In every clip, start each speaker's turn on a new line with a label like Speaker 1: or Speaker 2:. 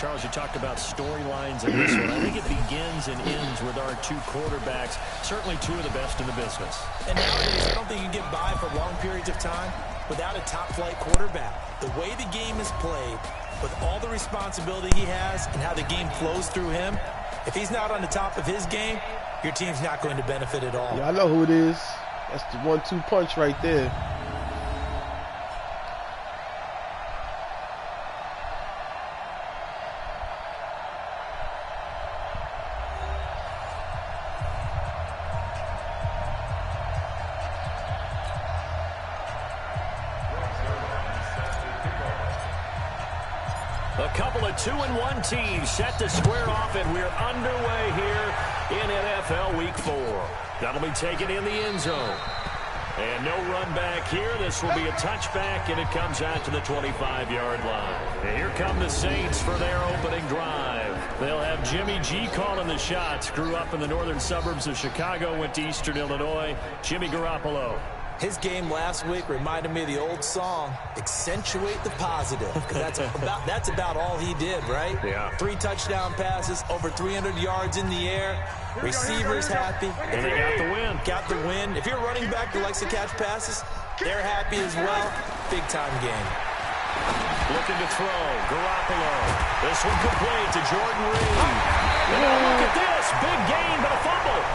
Speaker 1: Charles, you talked about storylines in this one. I think it begins and ends with our two quarterbacks, certainly two of the best in the business.
Speaker 2: And nowadays, I don't think you can get by for long periods of time without a top-flight quarterback. The way the game is played, with all the responsibility he has and how the game flows through him, if he's not on the top of his game, your team's not going to benefit at all.
Speaker 3: Yeah, I know who it is. That's the 1-2 punch right there.
Speaker 1: A couple of 2-1 teams set to square off, and we're underway here in NFL Week 4. That'll be taken in the end zone. And no run back here. This will be a touchback, and it comes out to the 25-yard line. And here come the Saints for their opening drive. They'll have Jimmy G calling the shots. Grew up in the northern suburbs of Chicago, went to Eastern Illinois. Jimmy Garoppolo.
Speaker 2: His game last week reminded me of the old song, accentuate the positive, because that's about all he did, right?
Speaker 1: Yeah.
Speaker 2: 3 touchdown passes, over 300 yards in the air, receivers happy.
Speaker 1: And they got the win.
Speaker 2: Got the win. If you're a running back that likes to catch passes, they're happy as well. Big-time game.
Speaker 1: Looking to throw, Garoppolo. This one complete to Jordan Reed. And now look at this, big gain, but a fumble.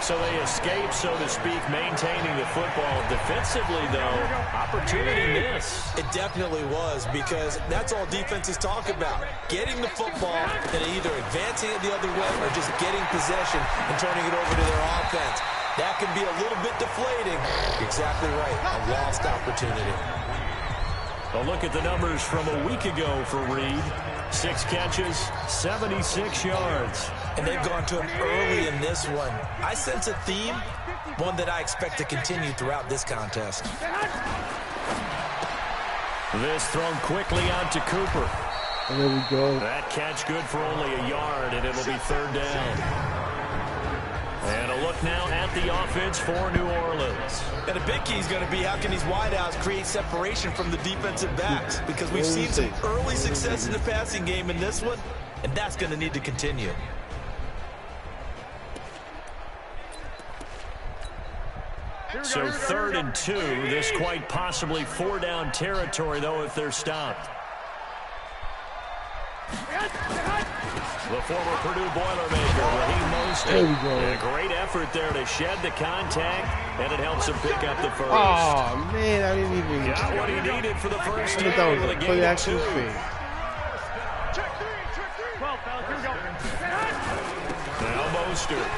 Speaker 1: So they escape, so to speak, maintaining the football. Defensively, though, opportunity missed.
Speaker 2: It definitely was, because that's all defenses talk about. Getting the football and either advancing it the other way or just getting possession and turning it over to their offense. That can be a little bit deflating. You're exactly right, a lost opportunity.
Speaker 1: A look at the numbers from a week ago for Reed. 6 catches, 76 yards.
Speaker 2: And they've gone to him early in this one. I sense a theme, one that I expect to continue throughout this contest.
Speaker 1: This thrown quickly out to Cooper.
Speaker 3: There we go.
Speaker 1: That catch good for only a yard, and it'll be 3rd down. And a look now at the offense for New Orleans.
Speaker 2: And a big key is going to be how can these wideouts create separation from the defensive backs, because we've seen some early success in the passing game in this one, and that's going to need to continue.
Speaker 1: So 3rd and 2, this quite possibly 4-down territory, though, if they're stopped. The former Purdue Boilermaker, Raheem Mostert.
Speaker 3: There we go.
Speaker 1: And a great effort there to shed the contact, and it helps him pick up the first.
Speaker 3: Oh, man, I didn't even.
Speaker 1: Got what he needed for the first down.
Speaker 3: That was a play action thing.
Speaker 1: Now Mostert.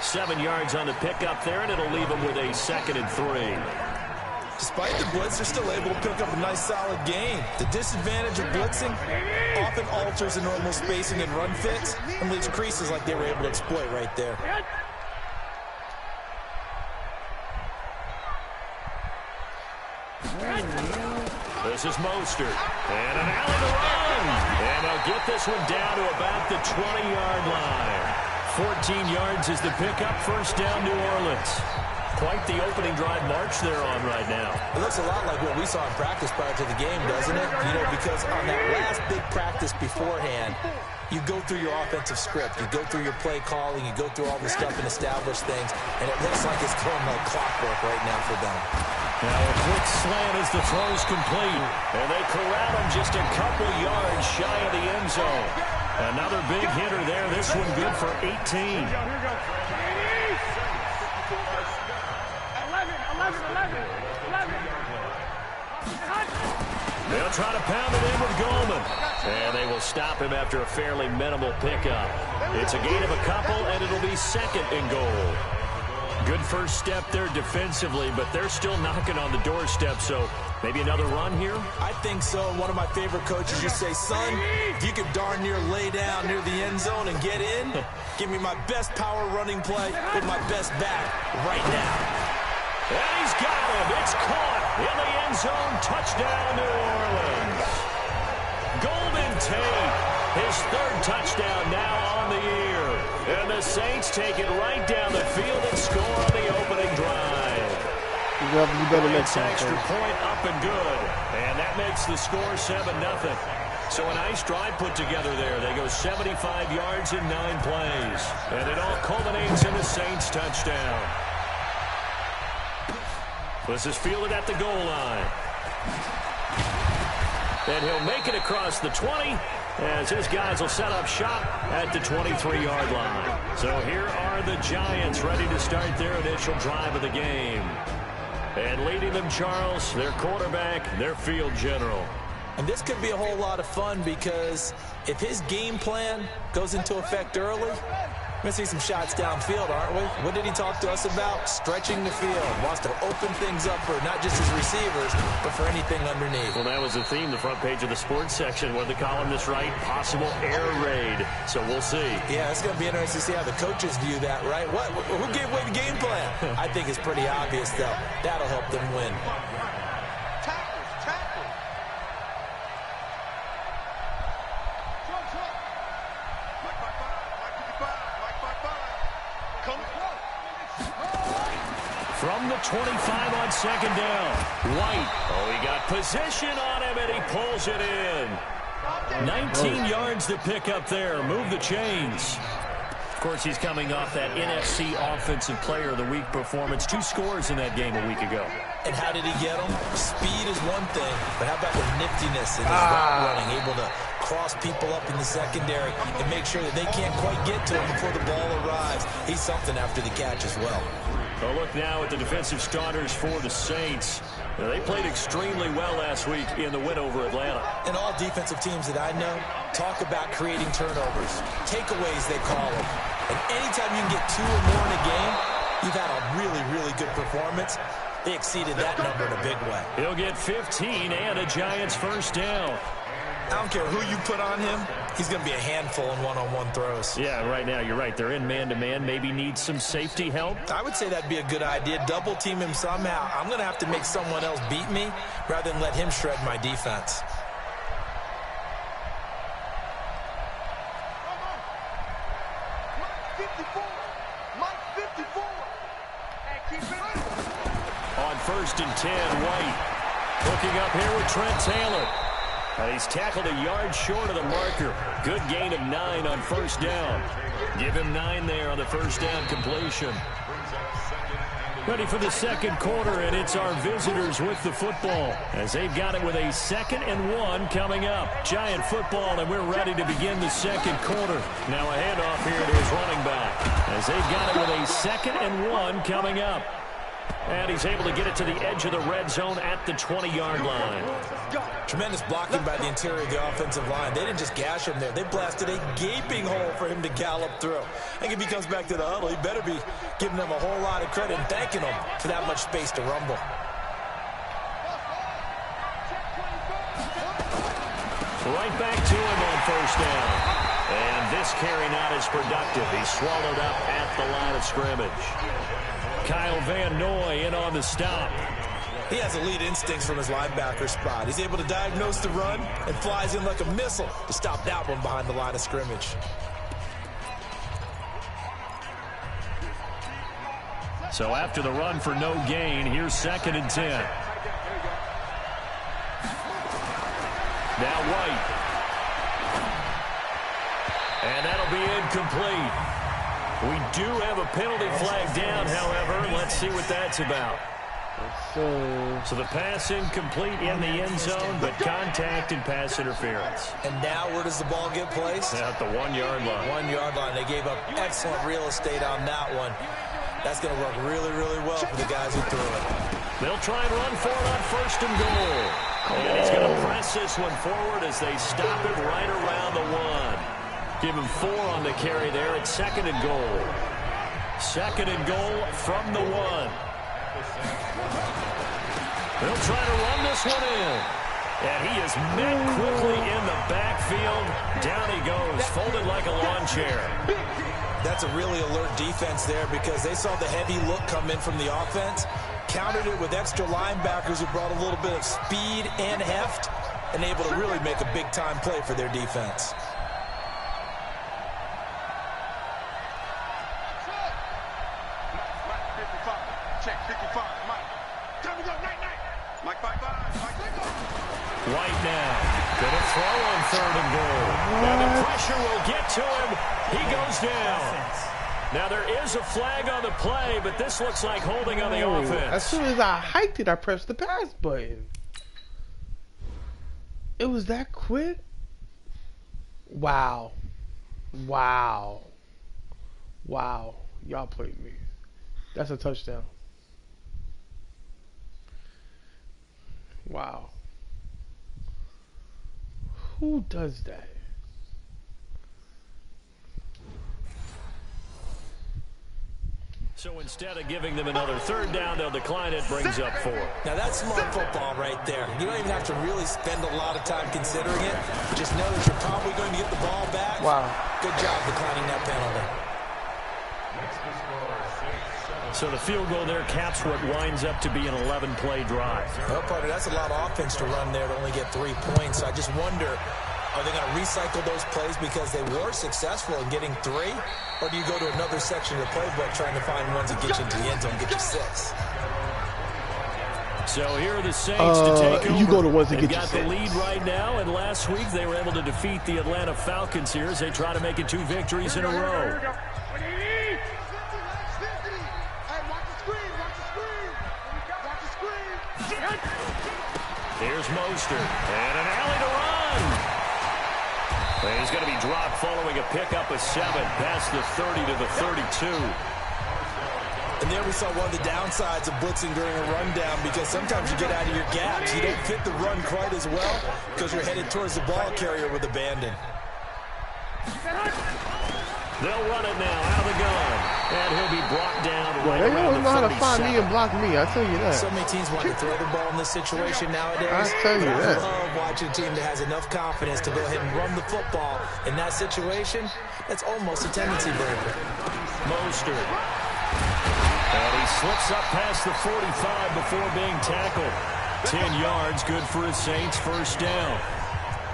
Speaker 1: 7 yards on the pickup there, and it'll leave him with a 2nd and 3.
Speaker 2: Despite the blitz, they're still able to pick up a nice, solid gain. The disadvantage of blitzing often alters the normal spacing and run fits and leaves creases like they were able to exploit right there.
Speaker 1: This is Mostert. And an alley to run. And they'll get this one down to about the 20-yard line. 14 yards is the pickup. 1st down, New Orleans. Quite the opening drive march they're on right now.
Speaker 2: It looks a lot like what we saw in practice prior to the game, doesn't it? You know, because on that last big practice beforehand, you go through your offensive script, you go through your play calling, you go through all the stuff and establish things, and it looks like it's going like clockwork right now for them.
Speaker 1: Now a quick slant as the throw's complete, and they corral him just a couple yards shy of the end zone. Another big hitter there. This one good for 18. They'll try to pound it in with Goldman. And they will stop him after a fairly minimal pickup. It's a gain of a couple, and it'll be 2nd and goal. Good first step there defensively, but they're still knocking on the doorstep, so maybe another run here?
Speaker 2: I think so. One of my favorite coaches just say, son, if you could darn near lay down near the end zone and get in, give me my best power running play with my best back right now.
Speaker 1: And he's got him. It's caught in the end zone. Touchdown, New Orleans. Golden Tate, his 3rd touchdown now on the year. And the Saints take it right down the field and score on the opening drive.
Speaker 3: You better next
Speaker 1: It's
Speaker 3: time.
Speaker 1: extra point up and good. And that makes the score 7-0. So a nice drive put together there. They go 75 yards in 9 plays. And it all culminates in the Saints touchdown. This is fielded at the goal line. And he'll make it across the 20 as his guys will set up shop at the 23-yard line. So here are the Giants ready to start their initial drive of the game. And leading them, Charles, their quarterback, their field general.
Speaker 2: And this could be a whole lot of fun because if his game plan goes into effect early, we're going to see some shots downfield, aren't we? What did he talk to us about? Stretching the field. Wants to open things up for not just his receivers, but for anything underneath.
Speaker 1: Well, that was the theme, the front page of the sports section, where the columnists write possible air raid. So we'll see.
Speaker 2: Yeah, it's going to be interesting to see how the coaches view that, right? Who gave away the game plan? I think it's pretty obvious, though. That'll help them win.
Speaker 1: From the 25 on second down. White. Oh, he got position on him, and he pulls it in. 19 yards to pick up there. Move the chains. Of course, he's coming off that NFC Offensive Player of the Week performance. 2 scores in that game a week ago.
Speaker 2: And how did he get them? Speed is one thing, but how about the niftiness in his route running? Able to cross people up in the secondary and make sure that they can't quite get to him before the ball arrives. He's something after the catch as well.
Speaker 1: A look now at the defensive starters for the Saints. They played extremely well last week in the win over Atlanta.
Speaker 2: And all defensive teams that I know talk about creating turnovers. Takeaways, they call them. And anytime you can get 2 or more in a game, you've had a really, really good performance. They exceeded that number in a big way.
Speaker 1: He'll get 15 and a Giants first down.
Speaker 2: I don't care who you put on him. He's going to be a handful in one-on-one throws.
Speaker 1: Yeah, right now, you're right. They're in man-to-man. Maybe need some safety help.
Speaker 2: I would say that'd be a good idea. Double team him somehow. I'm going to have to make someone else beat me rather than let him shred my defense.
Speaker 1: On 1st and 10, White hooking up here with Trent Taylor. And he's tackled a yard short of the marker. Good gain of 9 on first down. Give him 9 there on the first down completion. Ready for the second quarter, and it's our visitors with the football as they've got it with a 2nd and 1 coming up. Giant football, and we're ready to begin the second quarter. Now a handoff here to his running back as they've got it with a 2nd and 1 coming up. And he's able to get it to the edge of the red zone at the 20-yard line.
Speaker 2: Tremendous blocking by the interior of the offensive line. They didn't just gash him there. They blasted a gaping hole for him to gallop through. I think if he comes back to the huddle, he better be giving them a whole lot of credit and thanking them for that much space to rumble.
Speaker 1: Right back to him on first down. And this carry not as productive. He's swallowed up at the line of scrimmage. Kyle Van Noy in on the stop.
Speaker 2: He has elite instincts from his linebacker spot. He's able to diagnose the run and flies in like a missile to stop that one behind the line of scrimmage.
Speaker 1: So after the run for no gain, here's 2nd and 10. Now White. And that'll be incomplete. We do have a penalty flag down, however. Let's see what that's about. So the pass incomplete in the end zone, but contact and pass interference.
Speaker 2: And now where does the ball get placed?
Speaker 1: At the 1-yard line.
Speaker 2: 1-yard line. They gave up excellent real estate on that one. That's going to work really, really well for the guys who threw it.
Speaker 1: They'll try and run for it on 1st and goal. And he's going to press this one forward as they stop it right around the 1. Give him 4 on the carry there at 2nd and goal. 2nd and goal from the 1. They'll try to run this one in. And he is met quickly in the backfield. Down he goes, folded like a lawn chair.
Speaker 2: That's a really alert defense there because they saw the heavy look come in from the offense, countered it with extra linebackers who brought a little bit of speed and heft, and able to really make a big-time play for their defense.
Speaker 1: White now. Gonna throw on 3rd and goal. And the pressure will get to him. He goes down. Now there is a flag on the play, but this looks like holding on the offense.
Speaker 3: As soon as I hiked it, I pressed the pass button. It was that quick? Wow. Wow. Wow. Y'all played me. That's a touchdown. Wow. Who does that?
Speaker 1: So instead of giving them another 3rd down, they'll decline it, brings up 4.
Speaker 2: Now that's smart football right there. You don't even have to really spend a lot of time considering it. Just know that you're probably going to get the ball back.
Speaker 3: Wow.
Speaker 2: Good job declining that penalty.
Speaker 1: So the field goal there caps what winds up to be an 11-play drive.
Speaker 2: Well, partner, that's a lot of offense to run there to only get 3 points. I just wonder, are they going to recycle those plays because they were successful in getting 3? Or do you go to another section of the playbook trying to find ones that get you into the end zone and get you 6?
Speaker 1: So here are the Saints to take over.
Speaker 3: You go to ones that
Speaker 1: They've
Speaker 3: get
Speaker 1: got
Speaker 3: you
Speaker 1: the
Speaker 3: 6.
Speaker 1: lead right now, and last week they were able to defeat the Atlanta Falcons here as they try to make it 2 victories in a row. Here's Mostert, and an alley to run. And he's going to be dropped following a pickup of 7 past the 30 to the 32.
Speaker 2: And there we saw one of the downsides of blitzing during a rundown, because sometimes you get out of your gaps. You don't fit the run quite as well because you're headed towards the ball carrier with abandon.
Speaker 1: They'll run it now out of the gun, and he'll be brought down right
Speaker 3: They
Speaker 1: around
Speaker 3: don't
Speaker 1: the
Speaker 3: know how to
Speaker 1: 37.
Speaker 3: find me and block me. I tell you that.
Speaker 2: So many teams want to throw the ball in this situation nowadays.
Speaker 3: I tell you that.
Speaker 2: I love watching a team that has enough confidence to go ahead and run the football. In that situation, that's almost a tendency breaker.
Speaker 1: Mostert. And he slips up past the 45 before being tackled. 10 yards, good for his Saints, 1st down.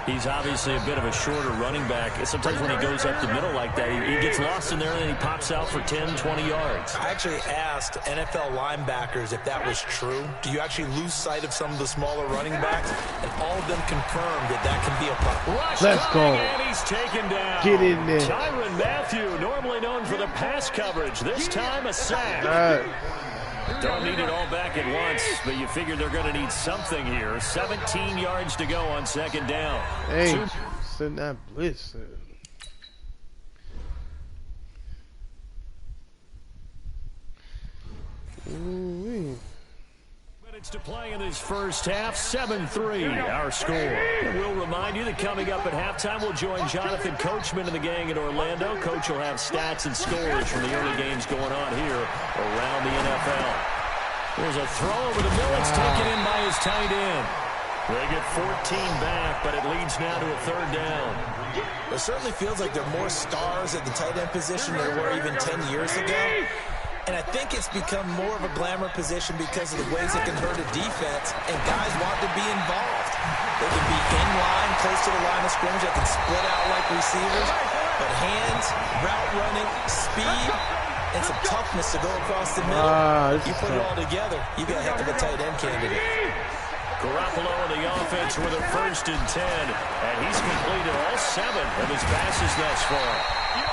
Speaker 1: He's obviously a bit of a shorter running back. Sometimes when he goes up the middle like that, he gets lost in there and then he pops out for 10, 20 yards.
Speaker 2: I actually asked NFL linebackers if that was true. Do you actually lose sight of some of the smaller running backs? And all of them confirmed that that can be a problem.
Speaker 3: Let's go.
Speaker 1: And he's taken down.
Speaker 3: Get in there.
Speaker 1: Tyrann Mathieu, normally known for the pass coverage. This time a sack. Don't need it all back at once, but you figure they're going to need something here. 17 yards to go on 2nd down.
Speaker 3: Hey, send that blitz. Ooh-wee.
Speaker 1: Minutes to play in this first half, 7-3, our score. And we'll remind you that coming up at halftime, we'll join Jonathan Coachman and the gang in Orlando. Coach will have stats and scores from the early games going on here around the NFL. There's a throw over the middle. It's taken in by his tight end. They get 14 back, but it leads now to a 3rd down.
Speaker 2: It certainly feels like there are more stars at the tight end position than there were even 10 years ago. And I think it's become more of a glamour position because of the ways it can hurt a defense, and guys want to be involved. They can be in line, close to the line of scrimmage. They can split out like receivers. But hands, route running, speed, and some toughness to go across the middle. You put it all together, you got a heck of a tight end candidate.
Speaker 1: Garoppolo in the offense with a 1st and 10, and he's completed all 7 of his passes thus far.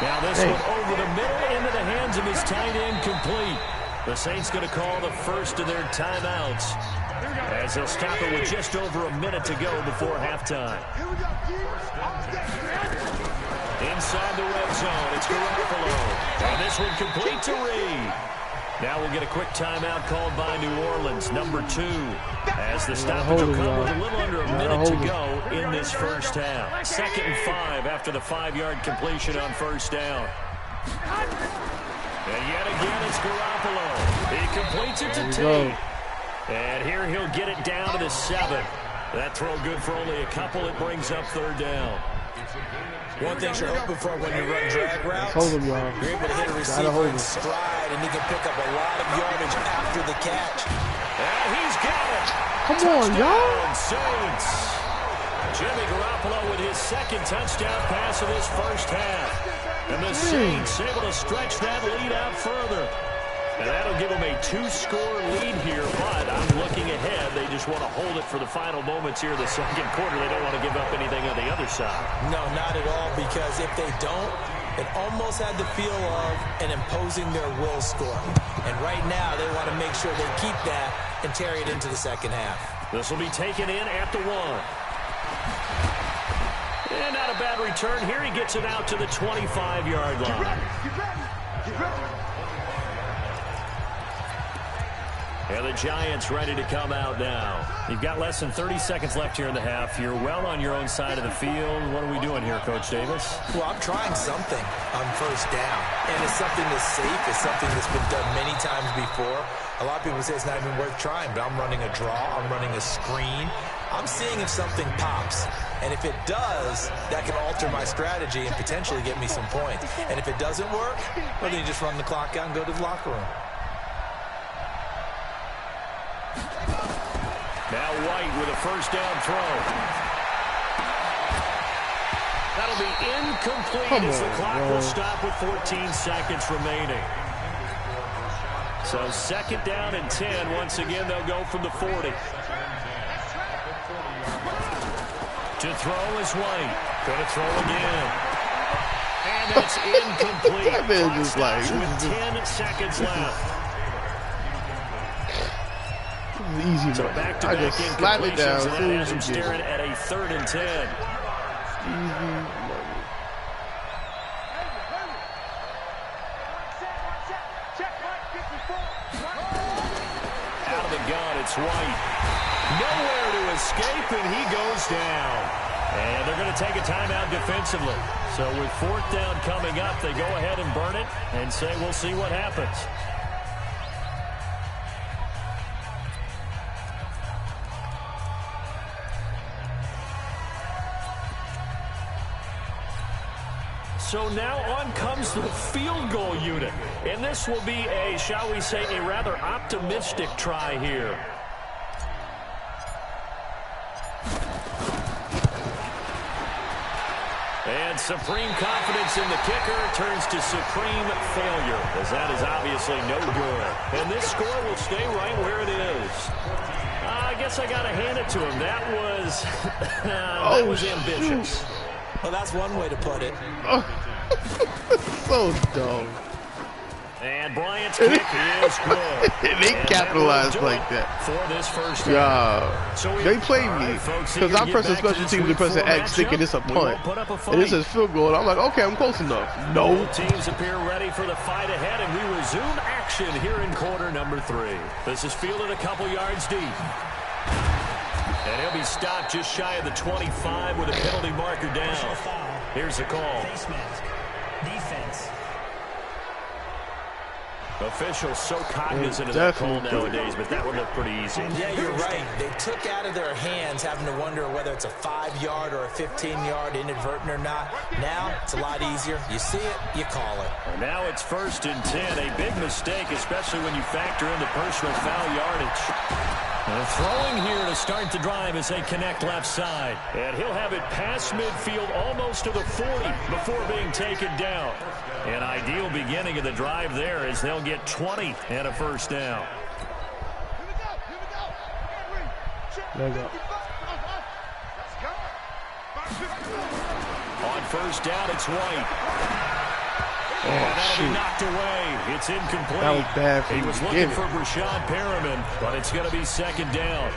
Speaker 1: Now this one over the middle into the hands of his tight end, complete. The Saints going to call the first of their timeouts as they'll stop it with just over a minute to go before halftime. Inside the red zone, it's Garoppolo, and this one complete to Reed. Now we'll get a quick timeout called by New Orleans, number 2, as the stoppage will come with a little under a minute to go in this first half. 2nd and 5 after the 5-yard completion on 1st down. And yet again, it's Garoppolo. He completes it to T. And here he'll get it down to the 7. That throw good for only a couple. It brings up 3rd down.
Speaker 2: One thing you're hoping for when you run drag routes,
Speaker 3: Hold him, y'all.
Speaker 2: you're able to hit a receiver in stride, and he can pick up a lot of yardage after the catch.
Speaker 1: And he's got it.
Speaker 3: Come on, y'all.
Speaker 1: Saints. Jimmy Garoppolo with his 2nd touchdown pass of this first half. And the Saints able to stretch that lead out further. And that'll give them a 2-score lead here, but I'm looking ahead. They just want to hold it for the final moments here in the second quarter. They don't want to give up anything on the other side.
Speaker 2: No, not at all, because if they don't, it almost had the feel of an imposing their will score. And right now, they want to make sure they keep that and carry it into the second half.
Speaker 1: This will be taken in at the 1. And not a bad return here. He gets it out to the 25-yard line.
Speaker 4: Get ready.
Speaker 1: And the Giants ready to come out now. You've got less than 30 seconds left here in the half. You're well on your own side of the field. What are we doing here, Coach Davis?
Speaker 2: Well, I'm trying something on first down. And it's something that's safe. It's something that's been done many times before. A lot of people say it's not even worth trying, but I'm running a draw. I'm running a screen. I'm seeing if something pops. And if it does, that can alter my strategy and potentially get me some points. And if it doesn't work, well, then you just run the clock out and go to the locker room.
Speaker 1: Now White with a first down throw. That'll be incomplete as the clock will stop with 14 seconds remaining. So second down and 10. Once again, they'll go from the 40. To throw is White. Going to throw again. And that's incomplete.
Speaker 3: That man just like,
Speaker 1: with 10 seconds left.
Speaker 3: Easy
Speaker 1: So
Speaker 3: money.
Speaker 1: back-to-back
Speaker 3: I just slap it down.
Speaker 1: incompletions, and that has him staring at a 3rd and 10.
Speaker 3: Easy money.
Speaker 1: Out of the gun, it's White. Nowhere to escape, and he goes down. And they're going to take a timeout defensively. So with 4th down coming up, they go ahead and burn it and say, we'll see what happens. So now on comes the field goal unit. And this will be a, shall we say, a rather optimistic try here. And supreme confidence in the kicker turns to supreme failure, as that is obviously no good. And this score will stay right where it is. I guess I got to hand it to him. That was, that was ambitious.
Speaker 3: Shoot.
Speaker 2: Well, that's one way to put it.
Speaker 3: Oh. So dumb.
Speaker 1: And Bryant's kick is good.
Speaker 3: They capitalized like that.
Speaker 1: For this first half.
Speaker 3: Yeah.
Speaker 1: So
Speaker 3: They played me. Because I'm pressing special teams and pressing X thinking it's a punt. And it says field goal. And I'm like, okay, I'm close enough. No.
Speaker 1: Both teams appear ready for the fight ahead, and we resume action here in quarter number 3. This is fielded a couple yards deep. And he'll be stopped just shy of the 25 with a penalty marker down. Here's the call.
Speaker 4: Defense.
Speaker 1: Officials so cognizant of that call nowadays, but that one looked pretty easy.
Speaker 2: Yeah, you're right. They took out of their hands having to wonder whether it's a 5-yard or a 15-yard inadvertent or not. Now, it's a lot easier. You see it, you call it.
Speaker 1: And now it's 1st and 10. A big mistake, especially when you factor in the personal foul yardage. And throwing here to start the drive as they connect left side. And he'll have it past midfield almost to the 40 before being taken down. An ideal beginning of the drive there as they'll get 20 and a first down.
Speaker 3: There you go.
Speaker 1: On first down, it's White.
Speaker 3: Oh,
Speaker 1: And that'll
Speaker 3: shoot.
Speaker 1: be knocked away. It's incomplete.
Speaker 3: That was bad for
Speaker 1: He
Speaker 3: the
Speaker 1: was looking
Speaker 3: beginning.
Speaker 1: for Brashad Perriman, but it's going to be 2nd down.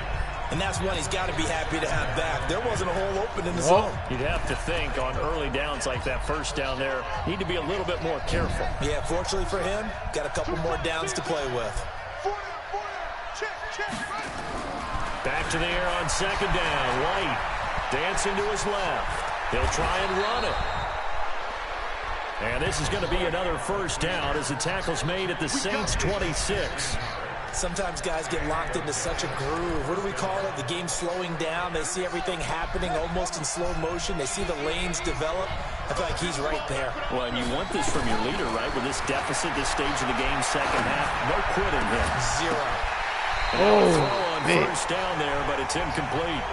Speaker 2: And that's one he's got to be happy to have back. There wasn't a hole open in the zone.
Speaker 1: You'd have to think on early downs like that first down there, need to be a little bit more careful.
Speaker 2: Yeah, fortunately for him, got a couple more downs to play with.
Speaker 1: Back to the air on 2nd down. White dancing to his left. He'll try and run it. And this is going to be another first down as the tackle's made at the Saints 26.
Speaker 2: Sometimes guys get locked into such a groove. What do we call it? The game slowing down. They see everything happening almost in slow motion. They see the lanes develop. I feel like he's right there.
Speaker 1: Well, and you want this from your leader, right? With this deficit, this stage of the game, second half, no quitting him.
Speaker 2: Zero.
Speaker 1: On
Speaker 3: man.
Speaker 1: first down there, but it's incomplete.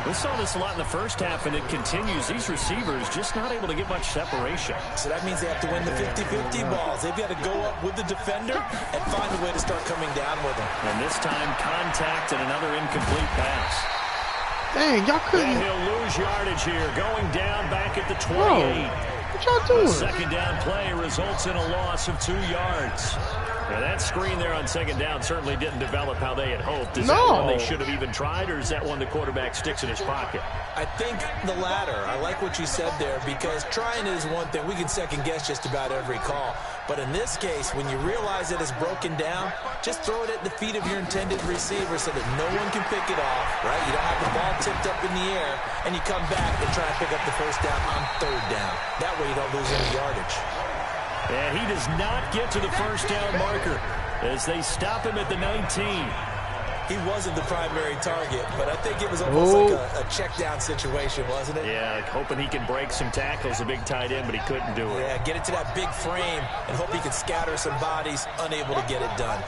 Speaker 1: We saw this a lot in the first half, and it continues. These receivers just not able to get much separation.
Speaker 2: So that means they have to win the 50-50 balls. They've got to go up with the defender and find a way to start coming down with them.
Speaker 1: And this time, contact and another incomplete pass.
Speaker 3: Dang, y'all couldn't.
Speaker 1: And he'll lose yardage here, going down back at the 28.
Speaker 3: Whoa, what y'all doing?
Speaker 1: The second down play results in a loss of 2 yards. Now, that screen there on second down certainly didn't develop how they had hoped. Is that one they should have even tried, or is that one the quarterback sticks in his pocket?
Speaker 2: I think the latter. I like what you said there, because trying is one thing. We can second-guess just about every call. But in this case, when you realize that it's broken down, just throw it at the feet of your intended receiver so that no one can pick it off, right? You don't have the ball tipped up in the air, and you come back and try and pick up the first down on third down. That way you don't lose any yardage.
Speaker 1: And he does not get to the first down marker as they stop him at the 19.
Speaker 2: He wasn't the primary target, but I think it was almost like a check-down situation, wasn't it?
Speaker 1: Yeah, hoping he can break some tackles, a big tight end, but he couldn't do it.
Speaker 2: Yeah, get it to that big frame and hope he can scatter some bodies, unable to get it done.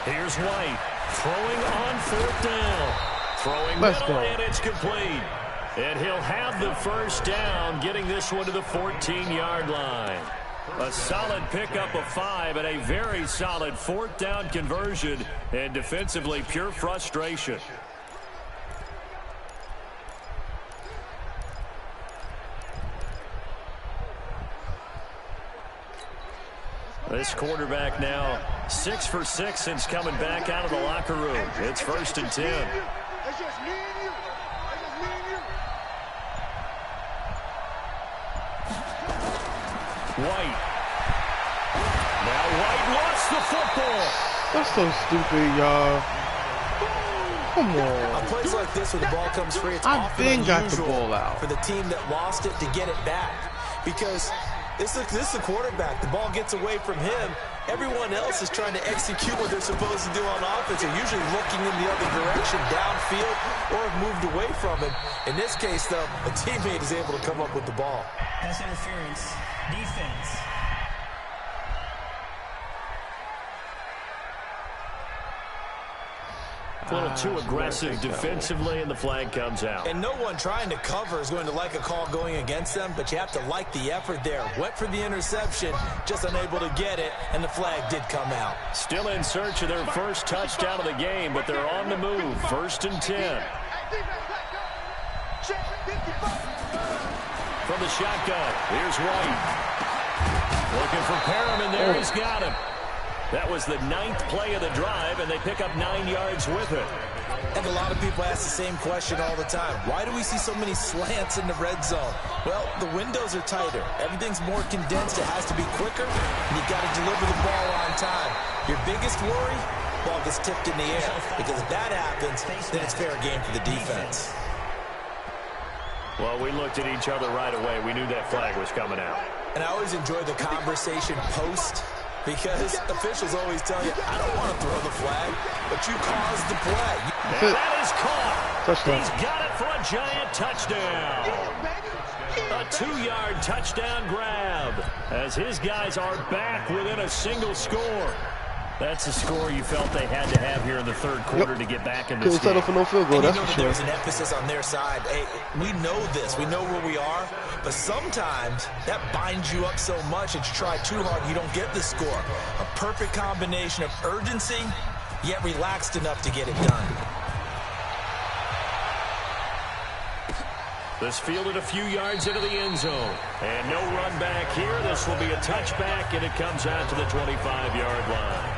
Speaker 1: Here's White. Throwing on fourth down. Throwing middle, and it's complete. And he'll have the first down, getting this one to the 14-yard line. A solid pickup of 5 and a very solid fourth down conversion. And defensively, pure frustration. This quarterback now 6 for 6 since coming back out of the locker room. It's 1st and 10.
Speaker 5: It's just me and you. It's just me and you.
Speaker 1: White. Now White lost the football.
Speaker 3: That's so stupid, y'all. Come on.
Speaker 2: On plays like this where the ball comes free, it's
Speaker 3: I
Speaker 2: often
Speaker 3: then got the
Speaker 2: unusual
Speaker 3: ball out.
Speaker 2: for the team that lost it to get it back. Because this is the quarterback. The ball gets away from him. Everyone else is trying to execute what they're supposed to do on offense. They're usually looking in the other direction, downfield, or have moved away from him. In this case, though, a teammate is able to come up with the ball.
Speaker 4: Pass interference. Defense.
Speaker 1: A little too aggressive defensively, and the flag comes out.
Speaker 2: And no one trying to cover is going to like a call going against them, but you have to like the effort there. Went for the interception, just unable to get it, and the flag did come out.
Speaker 1: Still in search of their first touchdown of the game, but they're on the move. 1st and 10. From the shotgun, here's White. Looking for Perriman there, he's got him. That was the 9th play of the drive, and they pick up 9 yards with it.
Speaker 2: And a lot of people ask the same question all the time. Why do we see so many slants in the red zone? Well, the windows are tighter. Everything's more condensed. It has to be quicker, and you got to deliver the ball on time. Your biggest worry, ball gets tipped in the air. Because if that happens, then it's fair game for the defense.
Speaker 1: Well, we looked at each other right away. We knew that flag was coming out.
Speaker 2: And I always enjoy the conversation post, because officials always tell you, I don't want to throw the flag, but you caused the play.
Speaker 1: And that is caught.
Speaker 3: Touchdown.
Speaker 1: He's got it for a giant touchdown. A 2-yard touchdown grab as his guys are back within a single score. That's a score you felt they had to have here in the third quarter to get back in this game.
Speaker 3: Couldn't settle for no field goal,
Speaker 2: And
Speaker 3: that's
Speaker 2: you know
Speaker 3: for
Speaker 2: that there
Speaker 3: sure.
Speaker 2: was an emphasis on their side. Hey, we know this. We know where we are. But sometimes that binds you up so much that you try too hard and you don't get the score. A perfect combination of urgency, yet relaxed enough to get it done.
Speaker 1: This fielded a few yards into the end zone. And no run back here. This will be a touchback, and it comes out to the 25-yard line.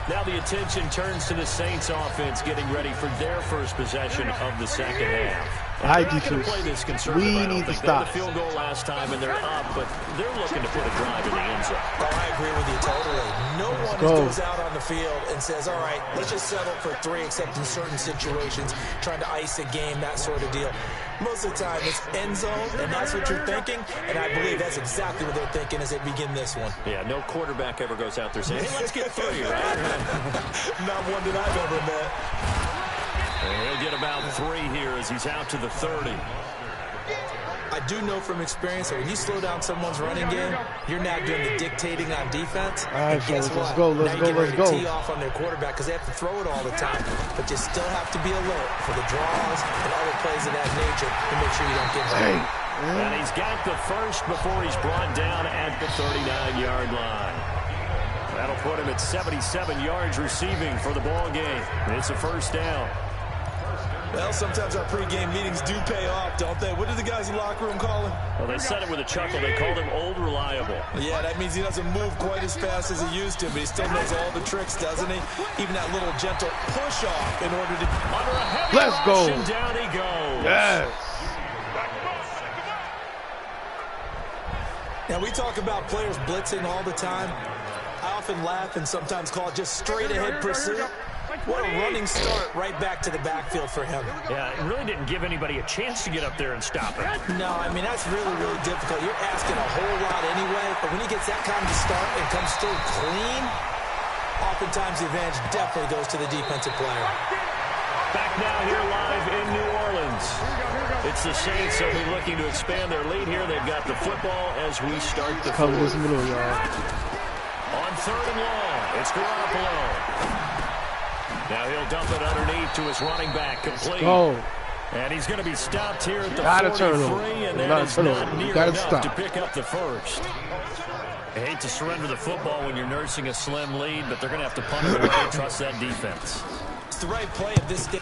Speaker 1: Now the attention turns to the Saints offense getting ready for their first possession of the second half.
Speaker 3: High
Speaker 1: They're not going to
Speaker 3: defense.
Speaker 1: play this conservative,
Speaker 3: We
Speaker 1: I don't
Speaker 3: need to
Speaker 1: think. They had
Speaker 3: stop.
Speaker 1: the field goal last time, and they're up, but they're looking to put a drive in the end zone.
Speaker 2: Oh, I agree with you totally. No one
Speaker 3: go.
Speaker 2: goes out on the field and says, all right, let's just settle for 3, except in certain situations, trying to ice a game, that sort of deal. Most of the time, it's end zone, and that's what you're thinking, and I believe that's exactly what they're thinking as they begin this one.
Speaker 1: Yeah, no quarterback ever goes out there saying, hey, let's get 3, right?
Speaker 2: Not one that I've ever met.
Speaker 1: And he'll get about 3 here as he's out to the 30.
Speaker 2: I do know from experience that when you slow down someone's running game, you're now doing the dictating on defense.
Speaker 3: All right,
Speaker 2: and guess
Speaker 3: let's
Speaker 2: what?
Speaker 3: go,
Speaker 2: Now
Speaker 3: let's
Speaker 2: you
Speaker 3: go,
Speaker 2: get
Speaker 3: let's
Speaker 2: ready
Speaker 3: go.
Speaker 2: to tee off on their quarterback because they have to throw it all the time. But you still have to be alert for the draws and other plays of that nature to make sure you don't get hurt.
Speaker 1: And he's got the first before he's brought down at the 39-yard line. That'll put him at 77 yards receiving for the ball game. It's a first down.
Speaker 2: Well, sometimes our pregame meetings do pay off, don't they? What did the guys in the locker room call him?
Speaker 1: Well, they said it with a chuckle. They called him Old Reliable.
Speaker 2: Yeah, that means he doesn't move quite as fast as he used to, but he still knows all the tricks, doesn't he? Even that little gentle push-off in order to...
Speaker 1: Under a heavy
Speaker 3: Let's
Speaker 1: rush,
Speaker 3: go.
Speaker 1: and down he goes.
Speaker 3: Yes.
Speaker 2: Now, we talk about players blitzing all the time. I often laugh and sometimes call it just straight-ahead pursuit. What a running start right back to the backfield for him.
Speaker 1: Yeah, it really didn't give anybody a chance to get up there and stop it.
Speaker 2: No, I mean, that's really, really difficult. You're asking a whole lot anyway, but when he gets that kind of start and comes through clean, oftentimes the advantage definitely goes to the defensive player.
Speaker 1: Back now here live in New Orleans. It's the Saints. They'll be looking to expand their lead here. They've got the football as we start the
Speaker 3: Cover
Speaker 1: fourth.
Speaker 3: this middle, y'all.
Speaker 1: On 3rd and long, it's Garoppolo. Now he'll dump it underneath to his running back, complete.
Speaker 3: Go.
Speaker 1: And he's going to be stopped here at the
Speaker 3: Gotta
Speaker 1: 43,
Speaker 3: turn him.
Speaker 1: and that
Speaker 3: Gotta
Speaker 1: is
Speaker 3: turn
Speaker 1: not
Speaker 3: him.
Speaker 1: near
Speaker 3: Gotta
Speaker 1: enough
Speaker 3: stop.
Speaker 1: to pick up the first. I hate to surrender the football when you're nursing a slim lead, but they're going to have to punt it away and trust that defense.
Speaker 2: It's the right play at this stage.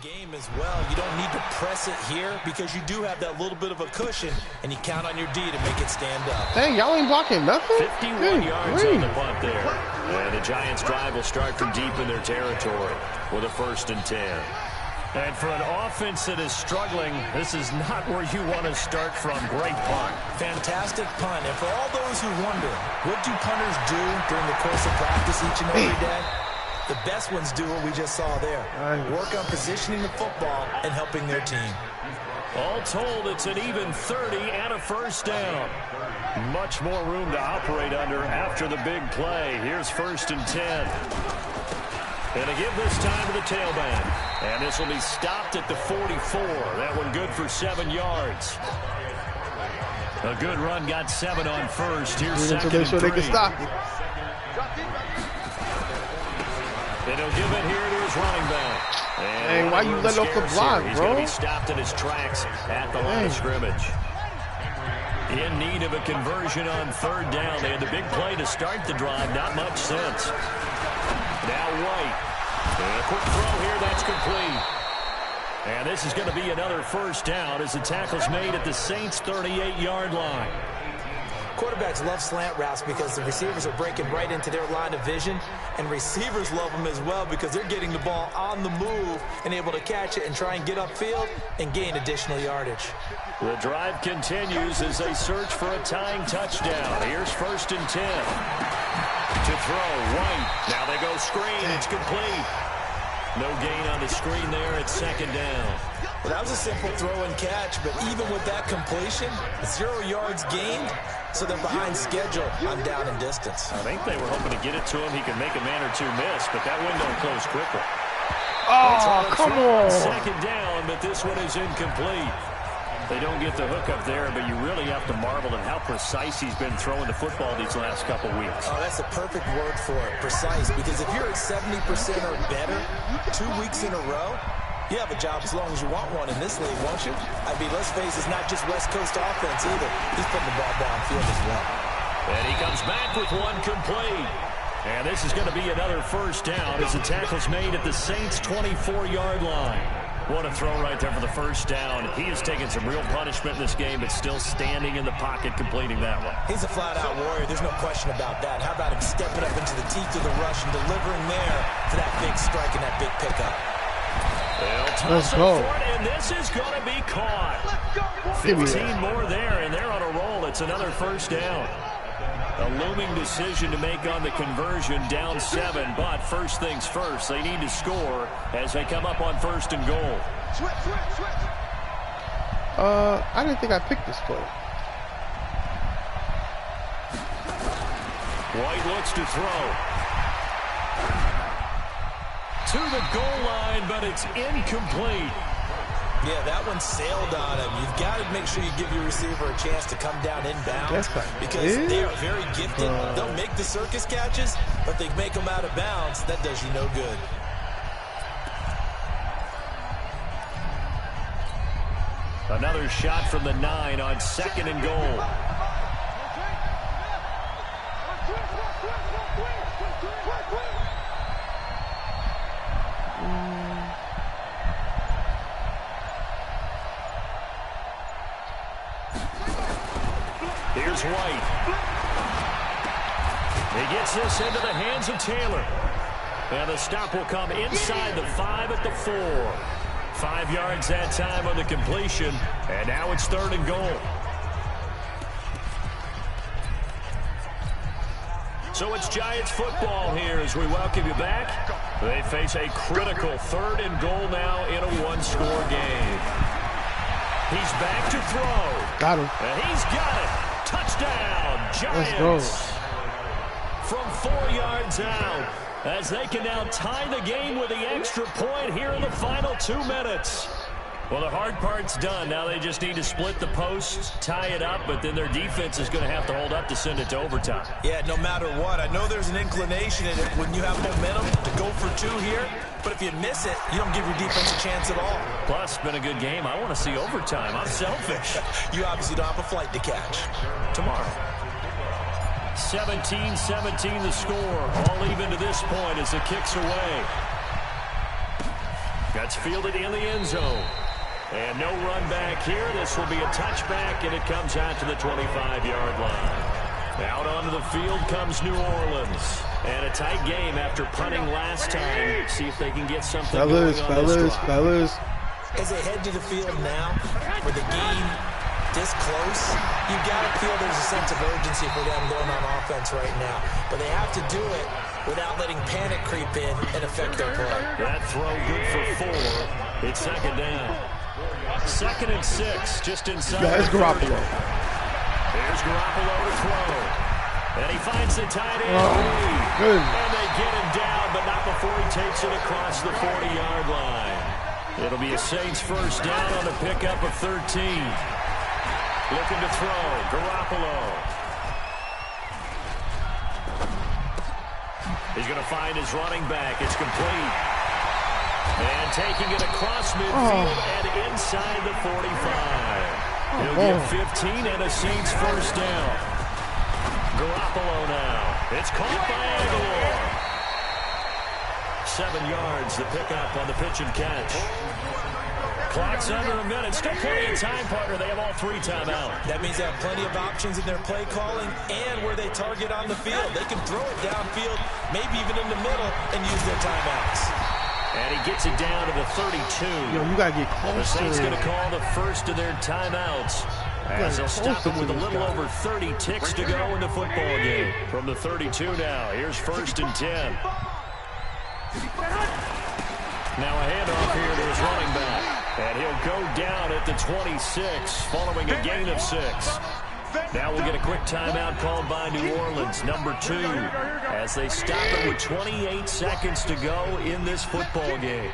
Speaker 2: Game as well. You don't need to press it here because you do have that little bit of a cushion, and you count on your D to make it stand up.
Speaker 3: Dang, y'all ain't blocking nothing?
Speaker 1: 51 yards on the punt there. And the Giants' drive will start from deep in their territory with a 1st and 10. And for an offense that is struggling, this is not where you want to start from. Great punt.
Speaker 2: Fantastic punt. And for all those who wonder, what do punters do during the course of practice each and every day? The best ones do what we just saw there. Work on positioning the football and helping their team.
Speaker 1: All told, it's an even 30 and a 1st down. Much more room to operate under after the big play. Here's 1st and 10. And to give this time to the tailback. And this will be stopped at the 44. That one good for 7 yards. A good run, got 7 on first. Here's 2nd and 3.
Speaker 3: They can stop it.
Speaker 1: And he'll give it here to his running back.
Speaker 3: Hey, why you let off the block,
Speaker 1: He's
Speaker 3: bro?
Speaker 1: going to be stopped in his tracks at the line of scrimmage. In need of a conversion on 3rd down. They had the big play to start the drive. Not much sense. Now White. And a quick throw here. That's complete. And this is going to be another 1st down as the tackle's made at the Saints' 38-yard line.
Speaker 2: Quarterbacks love slant routes because the receivers are breaking right into their line of vision, and receivers love them as well because they're getting the ball on the move and able to catch it and try and get upfield and gain additional yardage.
Speaker 1: The drive continues as they search for a tying touchdown. Here's 1st and 10. To throw, White. Now they go screen. It's complete. No gain on the screen there. It's second down.
Speaker 2: Well, that was a simple throw and catch, but even with that completion, 0 yards gained, so they're behind schedule on down and distance.
Speaker 1: I think they were hoping to get it to him. He could make a man or two miss, but that window closed quickly.
Speaker 3: Oh, come on.
Speaker 1: Second down, but this one is incomplete. They don't get the hook up there, but you really have to marvel at how precise he's been throwing the football these last couple weeks.
Speaker 2: Oh, that's the perfect word for it, precise, because if you're at 70% or better 2 weeks in a row, you have a job as long as you want one in this league, won't you? I mean, let's face it, it's not just West Coast offense either. He's putting the ball downfield as well.
Speaker 1: And he comes back with one complete. And this is going to be another first down as the tackle's made at the Saints' 24-yard line. What a throw right there for the first down. He has taken some real punishment in this game, but still standing in the pocket, completing that one.
Speaker 2: He's a flat-out warrior. There's no question about that. How about him stepping up into the teeth of the rush and delivering there for that big strike and that big pickup?
Speaker 3: Let's go.
Speaker 1: And this is going to be caught. 15 more there, and they're on a roll. It's another first down. A looming decision to make on the conversion, down 7, but first things first, they need to score as they come up on first and goal.
Speaker 3: I didn't think I picked this play.
Speaker 1: White looks to throw. To the goal line, but it's incomplete.
Speaker 2: Yeah, that one sailed on him. You've got to make sure you give your receiver a chance to come down inbounds because they are very gifted. They'll make the circus catches, but they make them out of bounds. That does you no good.
Speaker 1: Another shot from the 9 on second and goal. Here's White. He gets this into the hands of Taylor. And the stop will come inside the 5 at the 4. 5 yards that time on the completion. And now it's third and goal. So it's Giants football here as we welcome you back. They face a critical third and goal now in a one-score game. He's back to throw.
Speaker 3: Got him.
Speaker 1: And he's got it. Touchdown, Giants.
Speaker 3: Let's go.
Speaker 1: From 4 yards out as they can now tie the game with the extra point here in the final 2 minutes. Well, the hard part's done. Now they just need to split the post, tie it up, but then their defense is going to have to hold up to send it to overtime.
Speaker 2: Yeah, no matter what. I know there's an inclination in it when you have momentum to go for 2 here, but if you miss it, you don't give your defense a chance at all.
Speaker 1: Plus, it's been a good game. I want to see overtime. I'm selfish.
Speaker 2: You obviously don't have a flight to catch.
Speaker 1: Tomorrow. 17-17 the score. All even to this point as it kicks away. That's fielded in the end zone. And no run back here. This will be a touchback, and it comes out to the 25-yard line. Out onto the field comes New Orleans. And a tight game after punting last time. See if they can get something going on this drive.
Speaker 3: Fellas.
Speaker 2: As they head to the field now, with the game this close, you got to feel there's a sense of urgency for them going on offense right now. But they have to do it without letting panic creep in and affect their play.
Speaker 1: That throw good for 4. It's second down. 2nd and 6, just inside.
Speaker 3: There's Garoppolo.
Speaker 1: There's Garoppolo to throw. And he finds the tight end.
Speaker 3: Good.
Speaker 1: And they get him down, but not before he takes it across the 40-yard line. It'll be a Saints first down on a pickup of 13. Looking to throw. Garoppolo. He's going to find his running back. It's complete. And taking it across midfield and inside the 45. He'll get 15 and a Saints first down. Garoppolo now. It's caught by Aguilar. 7 yards, the pickup on the pitch and catch. Clock's under a minute. Still plenty of time, partner. They have all 3 timeouts.
Speaker 2: That means they have plenty of options in their play calling and where they target on the field. They can throw it downfield, maybe even in the middle, and use their timeouts.
Speaker 1: And he gets it down to the 32.
Speaker 3: Yo, you got to get close
Speaker 1: The
Speaker 3: to
Speaker 1: Saints
Speaker 3: it.
Speaker 1: going to call the first of their timeouts As they'll stop him with a little over 30 ticks to go in the football game. From the 32 now, here's 1st and 10. Now a handoff here to his running back. And he'll go down at the 26 following a gain of 6. Now we'll get a quick timeout called by New Orleans, number 2, as they stop it with 28 seconds to go in this football game.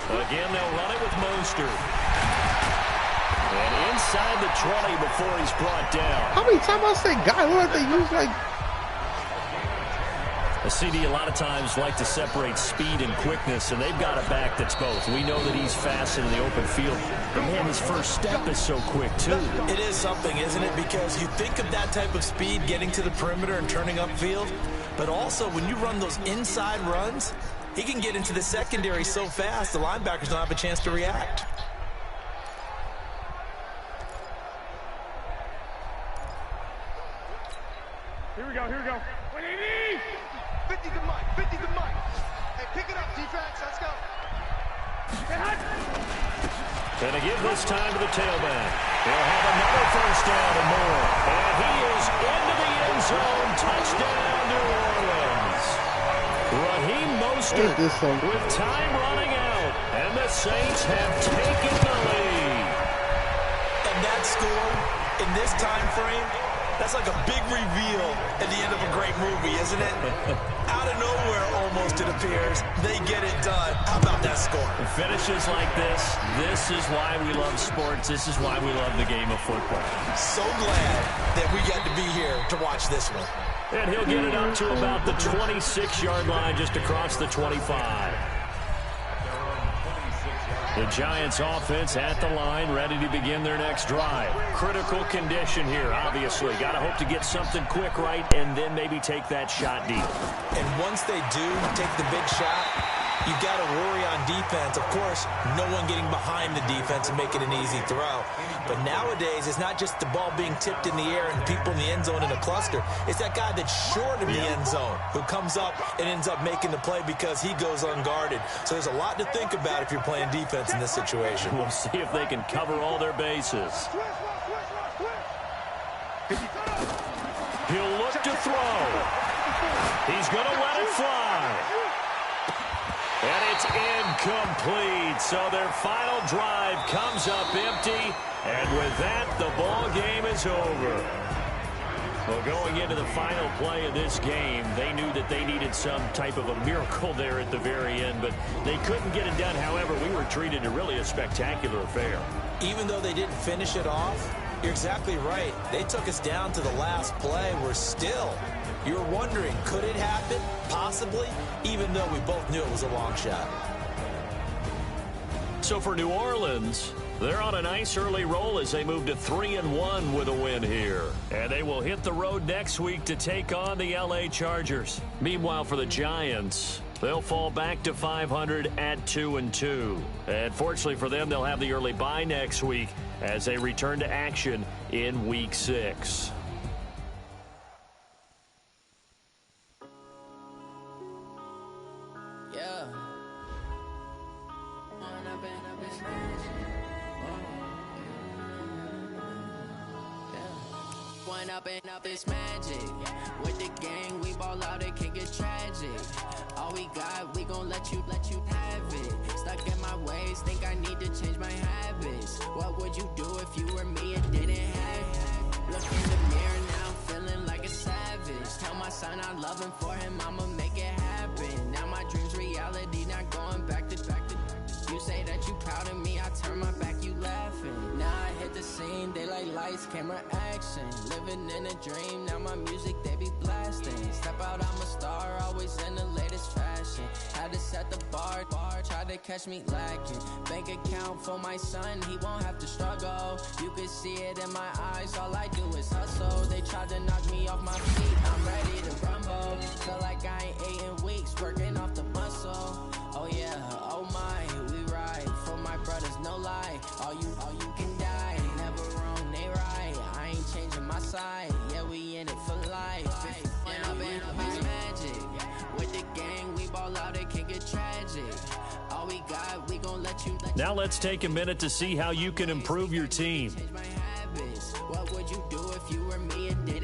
Speaker 1: Again, they'll run it with Mostert. And inside the 20 before he's brought down.
Speaker 3: How many times I say guy? Look like they use like...
Speaker 1: A CD a lot of times like to separate speed and quickness, and they've got a back that's both. We know that he's fast in the open field, but man, his first step is so quick too.
Speaker 2: It is something, isn't it? Because you think of that type of speed getting to the perimeter and turning upfield, but also when you run those inside runs, he can get into the secondary so fast the linebackers don't have a chance to react.
Speaker 5: Here we go, here we go. 50 to Mike, 50 to Mike. Hey, pick it up, defense, let's go.
Speaker 1: And to give this time to the tailback. He'll have another first down and more. And he is into the end zone. Touchdown, New Orleans. Raheem Mostert with time running out. And the Saints have taken the lead.
Speaker 2: And that score in this time frame, that's like a big reveal at the end of a great movie, isn't it? Out of nowhere, almost, it appears. They get it done. How about that score?
Speaker 1: Finishes like this is why we love sports. This is why we love the game of football.
Speaker 2: So glad that we got to be here to watch this one.
Speaker 1: And he'll get it up to about the 26-yard line, just across the 25. The Giants offense at the line, ready to begin their next drive. Critical condition here, obviously. Got to hope to get something quick right and then maybe take that shot deep.
Speaker 2: And once they do take the big shot, you've got to worry on defense. Of course, no one getting behind the defense and making an easy throw. But nowadays, it's not just the ball being tipped in the air and people in the end zone in a cluster. It's that guy that's short of the end zone who comes up and ends up making the play because he goes unguarded. So there's a lot to think about if you're playing defense in this situation.
Speaker 1: We'll see if they can cover all their bases. He'll look to throw. He's going to let it fly. And it's incomplete. So their final drive comes up empty. And with that, the ball game is over. Well, going into the final play of this game, they knew that they needed some type of a miracle there at the very end, but they couldn't get it done. However, we were treated to really a spectacular affair.
Speaker 2: Even though they didn't finish it off, you're exactly right. They took us down to the last play. We're still, you're wondering, could it happen? Possibly, even though we both knew it was a long shot.
Speaker 1: So for New Orleans, they're on a nice early roll as they move to 3-1 with a win here. And they will hit the road next week to take on the LA Chargers. Meanwhile, for the Giants, they'll fall back to 500 at 2-2. And fortunately for them, they'll have the early bye next week as they return to action in Week 6.
Speaker 6: Up it's magic. With the gang, we ball out, it can get tragic. All we got, we gon' let you have it. Stuck in my ways, think I need to change my habits. What would you do if you were me and didn't have it? Look in the mirror now, I'm feeling like a savage. Tell my son I love him, for him I'ma make it happen. Now my dream's reality, not going back to. You say that you proud of me, I turn my back, you laughing. Now I hit the scene, they like lights, camera, action. Living in a dream, now my music, they be blasting. Step out, I'm a star, always in the latest fashion. Had to set the bar, try to catch me lacking. Bank account for my son, he won't have to struggle. You can see it in my eyes, all I do is hustle. They tried to knock me off my feet, I'm ready to rumble. Feel like I ain't ate in weeks, working off the muscle. Oh yeah, oh my, we ride for my brothers, no lie. All you can die, never wrong, they right. I ain't changing my side, yeah, we in it for life. And up it's magic. With the gang, we ball out, it can get tragic. All we got, we gon' let you
Speaker 1: Now let's take a minute to see how you can improve your team.
Speaker 6: Change my habits. What would you do if you were me and didn't